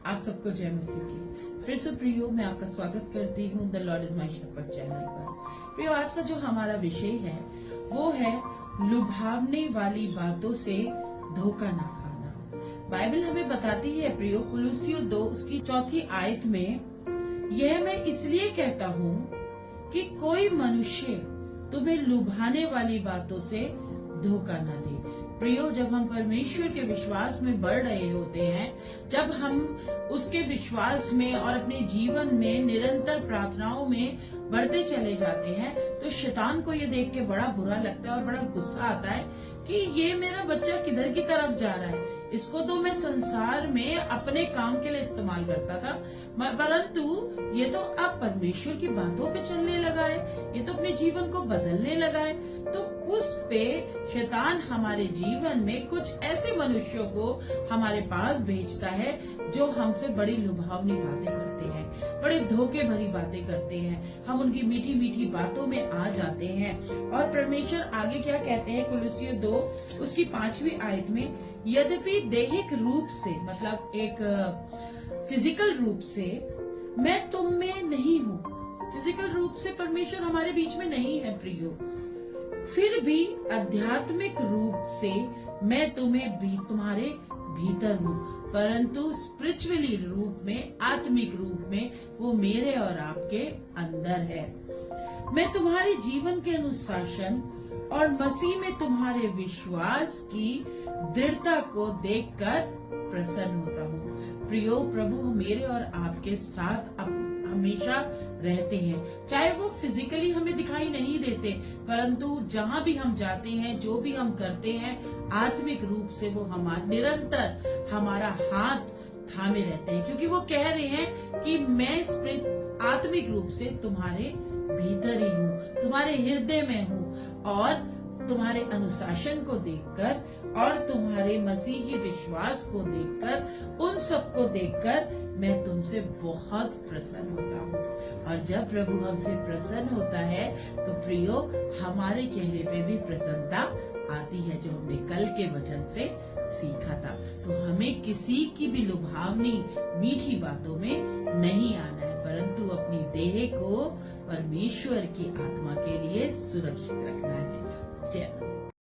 आप सबको जय मसीह की। फिर से प्रियो, मैं आपका स्वागत करती हूँ The Lord Is My Shepherd channel पर। प्रियो, आज का जो हमारा विषय है वो है लुभावने वाली बातों से धोखा ना खाना। बाइबल हमें बताती है प्रियो, कुलुस्सियों 2 उसकी 4 आयत में, यह मैं इसलिए कहता हूँ कि कोई मनुष्य तुम्हें लुभाने वाली बातों से धोखा न दे। प्रियो, जब हम परमेश्वर के विश्वास में बढ़ रहे होते हैं, जब हम उसके विश्वास में और अपने जीवन में निरंतर प्रार्थनाओं में बढ़ते चले जाते हैं, तो शैतान को ये देख के बड़ा बुरा लगता है और बड़ा गुस्सा आता है कि ये मेरा बच्चा किधर की तरफ जा रहा है। इसको तो मैं संसार में अपने काम के लिए इस्तेमाल करता था, परंतु ये तो अब परमेश्वर की बातों पे चलने लगा है, ये तो अपने जीवन को बदलने लगा है। तो उस पे शैतान हमारे जीवन में कुछ ऐसे मनुष्यों को हमारे पास भेजता है जो हमसे बड़ी लुभावनी बातें करते हैं, बड़ी धोखे भरी बातें करते हैं। हम उनकी मीठी मीठी बातों में आ जाते हैं। और परमेश्वर आगे क्या कहते हैं, कुलुस्सियों 2 उसकी 5वीं आयत में, यद्यपि दैहिक रूप से, मतलब एक फिजिकल रूप से मैं तुम में नहीं हूँ, फिजिकल रूप से परमेश्वर हमारे बीच में नहीं है प्रियो, फिर भी आध्यात्मिक रूप से मैं तुम्हारे भीतर हूँ, परंतु स्पिरिचुअली रूप में, आत्मिक रूप में वो मेरे और आपके अंदर है। मैं तुम्हारे जीवन के अनुशासन और मसीह में तुम्हारे विश्वास की दृढ़ता को देखकर प्रसन्न होता हूँ। प्रियो, प्रभु मेरे और आपके साथ हमेशा रहते हैं, चाहे वो फिजिकली हमें दिखाई नहीं देते, परंतु जहाँ भी हम जाते हैं, जो भी हम करते हैं, आत्मिक रूप से वो निरंतर हमारा हाथ थामे रहते हैं, क्योंकि वो कह रहे हैं कि मैं आत्मिक रूप से तुम्हारे भीतर ही हूँ, तुम्हारे हृदय में हूँ, और तुम्हारे अनुशासन को देखकर और तुम्हारे मसीही विश्वास को देखकर, उन सब को देखकर मैं तुमसे बहुत प्रसन्न होता हूँ। और जब प्रभु हमसे प्रसन्न होता है तो प्रियो, हमारे चेहरे पे भी प्रसन्नता आती है, जो हमने कल के वचन से सीखा था। तो हमें किसी की भी लुभावनी मीठी बातों में नहीं आना है, परंतु अपनी देह को परमेश्वर की आत्मा के लिए सुरक्षित रखना है। जय मसीह।